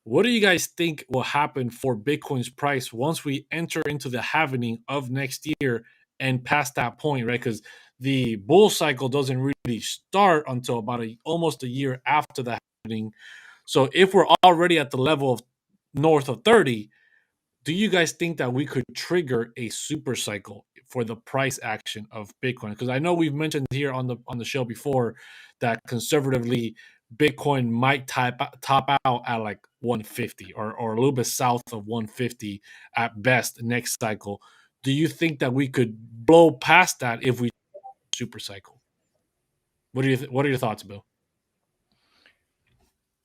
What do you guys think will happen for Bitcoin's price once we enter into the halving of next year and past that point, right? Because the bull cycle doesn't really start until about almost a year after the halving. So if we're already at the level of north of 30, do you guys think that we could trigger a super cycle for the price action of Bitcoin? Because I know we've mentioned here on the show before that conservatively Bitcoin might top out at like 150 or a little bit south of 150 at best next cycle. Do you think that we could blow past that if we super cycle? What are your thoughts, Bill?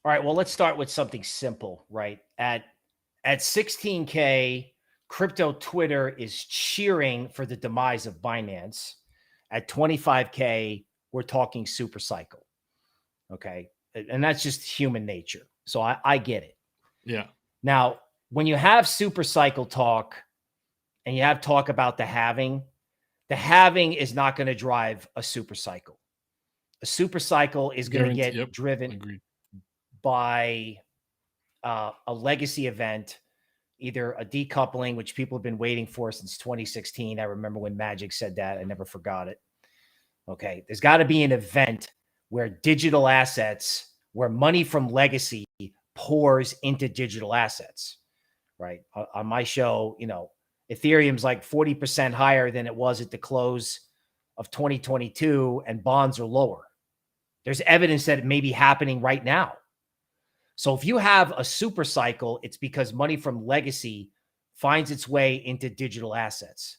All right, well, let's start with something simple, right? At 16K, crypto Twitter is cheering for the demise of Binance. At 25K, we're talking super cycle. Okay. And that's just human nature. So I get it. Yeah. Now, when you have super cycle talk and you have talk about the halving is not going to drive a super cycle. A super cycle is going to get driven by a legacy event, either a decoupling, which people have been waiting for since 2016. I remember when Magic said that. I never forgot it. Okay. There's got to be an event where digital assets, where money from legacy pours into digital assets, right? On my show, Ethereum's like 40% higher than it was at the close of 2022, and bonds are lower. There's evidence that it may be happening right now. So if you have a super cycle, it's because money from legacy finds its way into digital assets.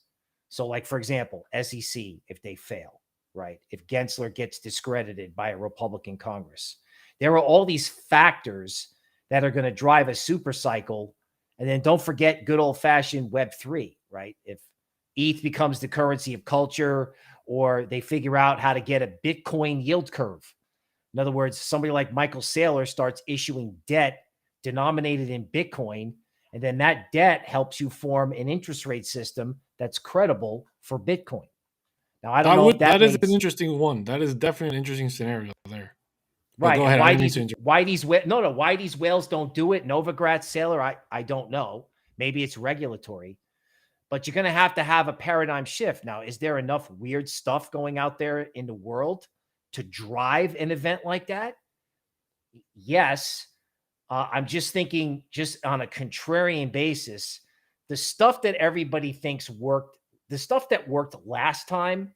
So like, for example, SEC, if they fail, right? If Gensler gets discredited by a Republican Congress, there are all these factors that are going to drive a super cycle. And then don't forget good old fashioned Web3, right? If ETH becomes the currency of culture, or they figure out how to get a Bitcoin yield curve. In other words, somebody like Michael Saylor starts issuing debt denominated in Bitcoin, and then that debt helps you form an interest rate system that's credible for Bitcoin. Now, I don't know if that is an interesting one. That is definitely an interesting scenario there. Right. Go ahead. Why these whales don't do it? Novogratz, Saylor, I don't know. Maybe it's regulatory, but you're going to have a paradigm shift. Now, is there enough weird stuff going out there in the world to drive an event like that? Yes. I'm just thinking, just on a contrarian basis, the stuff that everybody thinks worked, the stuff that worked last time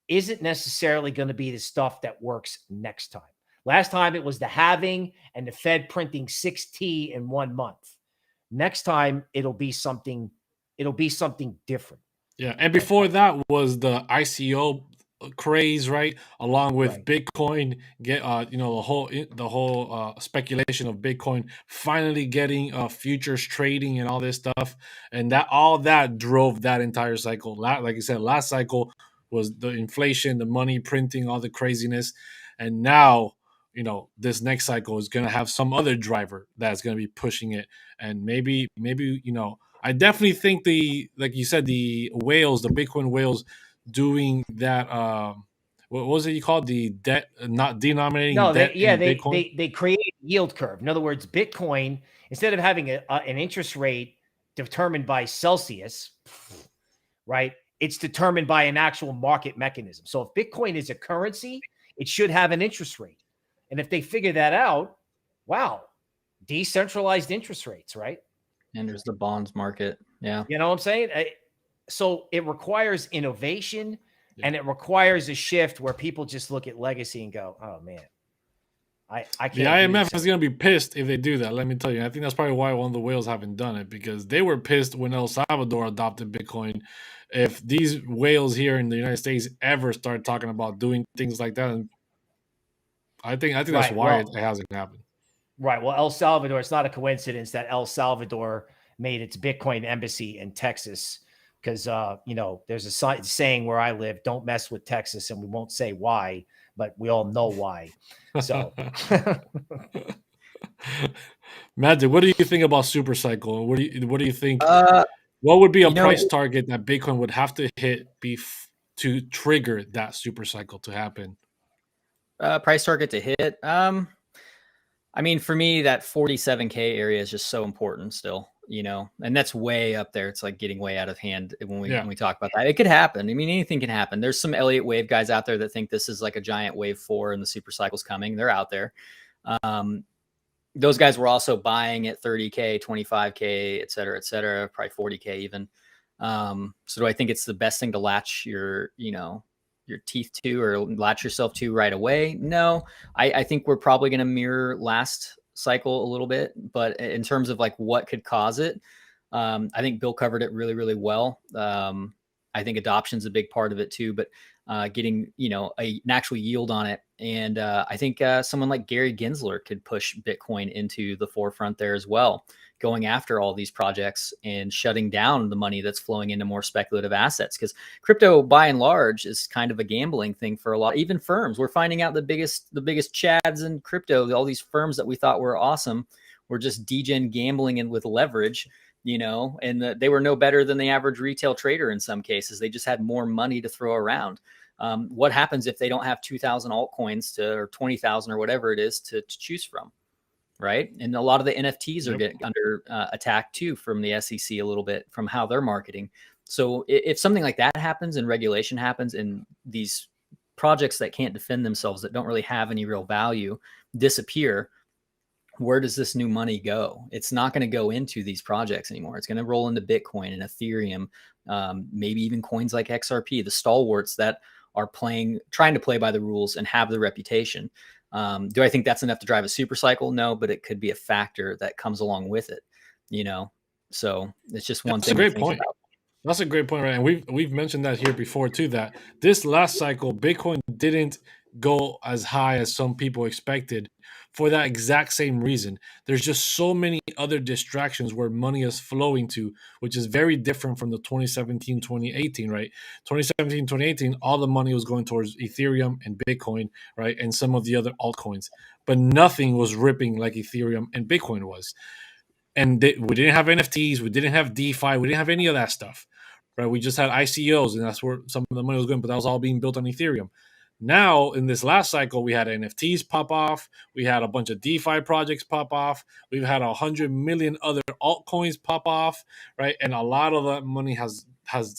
isn't necessarily going to be the stuff that works next time. Last time it was the halving and the Fed printing 6T in 1 month. Next time it'll be something different. Yeah, and before that was the ICO craze, right? Along with Bitcoin, the whole speculation of Bitcoin finally getting futures trading and all this stuff, and that drove that entire cycle. Like I said, last cycle was the inflation, the money printing, all the craziness, and now this next cycle is going to have some other driver that's going to be pushing it, and maybe I definitely think like you said, the Bitcoin whales doing that. What was it you called, the debt, not denominating debt in Bitcoin? They create a yield curve. In other words, Bitcoin, instead of having an interest rate determined by Celsius, right? It's determined by an actual market mechanism. So if Bitcoin is a currency, it should have an interest rate. And if they figure that out, wow, decentralized interest rates, right? And there's the bonds market. Yeah. You know what I'm saying? So it requires innovation, and it requires a shift where people just look at legacy and go, oh man, I can't. The IMF is going to be pissed if they do that. Let me tell you. I think that's probably why one of the whales haven't done it, because they were pissed when El Salvador adopted Bitcoin. If these whales here in the United States ever start talking about doing things like that, I think that's why it hasn't happened. Right. Well, El Salvador, it's not a coincidence that El Salvador made its Bitcoin embassy in Texas, because, there's a saying where I live, don't mess with Texas, and we won't say why, but we all know why. So, Magic, what do you think about Supercycle? What do you think? What would be a price target that Bitcoin would have to hit to trigger that Supercycle to happen? Price target to hit. I mean, for me, that 47K area is just so important still, you know, and that's way up there. It's like getting way out of hand when we talk about that. It could happen. I mean, anything can happen. There's some Elliott wave guys out there that think this is like a giant wave 4 and the super cycle's coming. They're out there. Those guys were also buying at 30K, 25K, et cetera, probably 40K even. So do I think it's the best thing to latch your teeth to or latch yourself to right away? No, I think we're probably going to mirror last cycle a little bit, but in terms of like what could cause it, I think Bill covered it really, really well. I think adoption's a big part of it too, but getting, an actual yield on it. And I think someone like Gary Gensler could push Bitcoin into the forefront there as well, going after all these projects and shutting down the money that's flowing into more speculative assets. Because crypto, by and large, is kind of a gambling thing for a lot, even firms. We're finding out the biggest chads in crypto, all these firms that we thought were awesome, were just degen gambling and with leverage, and they were no better than the average retail trader in some cases. They just had more money to throw around. What happens if they don't have 2,000 altcoins or 20,000 or whatever it is to choose from? Right. And a lot of the NFTs are getting under attack too from the SEC a little bit from how they're marketing. So if something like that happens and regulation happens and these projects that can't defend themselves, that don't really have any real value, disappear, where does this new money go? It's not going to go into these projects anymore. It's going to roll into Bitcoin and Ethereum, maybe even coins like XRP, the stalwarts that are trying to play by the rules and have the reputation. Do I think that's enough to drive a super cycle? No, but it could be a factor that comes along with it, so it's just one thing. That's a great point. That's a great point, right? And we've mentioned that here before too, that this last cycle, Bitcoin didn't go as high as some people expected for that exact same reason. There's just so many other distractions where money is flowing to, which is very different from the 2017, 2018, right? 2017, 2018, all the money was going towards Ethereum and Bitcoin, right? And some of the other altcoins, but nothing was ripping like Ethereum and Bitcoin was. And we didn't have NFTs, we didn't have DeFi, we didn't have any of that stuff, right? We just had ICOs, and that's where some of the money was going, but that was all being built on Ethereum. Now, in this last cycle, we had NFTs pop off. We had a bunch of DeFi projects pop off. We've had 100 million other altcoins pop off, right? And a lot of that money has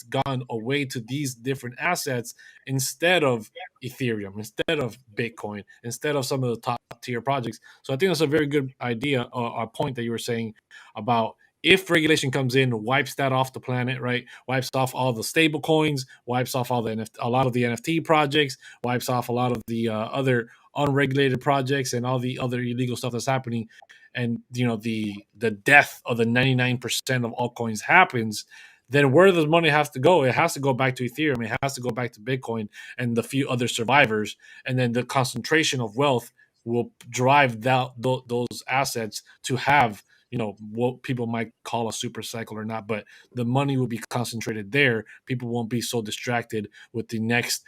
gone away to these different assets instead of Ethereum, instead of Bitcoin, instead of some of the top tier projects. So I think that's a very good idea, a point that you were saying about if regulation comes in, wipes that off the planet, right? Wipes off all the stable coins, wipes off a lot of the NFT projects, wipes off a lot of the other unregulated projects and all the other illegal stuff that's happening. And, the death of the 99% of altcoins happens, then where does money have to go? It has to go back to Ethereum. It has to go back to Bitcoin and the few other survivors. And then the concentration of wealth will drive those assets to have, what people might call a super cycle or not, but the money will be concentrated there. People won't be so distracted with the next,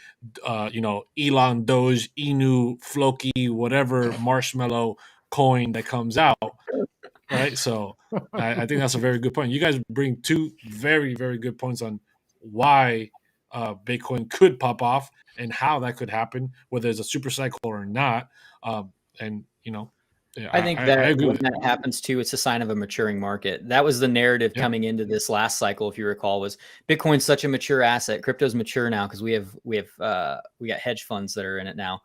Elon, Doge, Inu, Floki, whatever marshmallow coin that comes out, right? So I think that's a very good point. You guys bring two very, very good points on why Bitcoin could pop off and how that could happen, whether it's a super cycle or not. Yeah, I think that when that happens too, it's a sign of a maturing market. That was the narrative coming into this last cycle, if you recall, was Bitcoin's such a mature asset. Crypto's mature now because we got hedge funds that are in it now.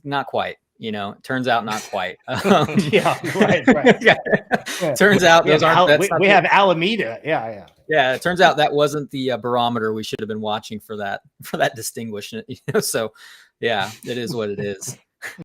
Not quite, it turns out not quite. Yeah, right. Yeah. Turns out we have Alameda. Yeah. Yeah, it turns out that wasn't the barometer we should have been watching for that distinguishment. So, yeah, it is what it is.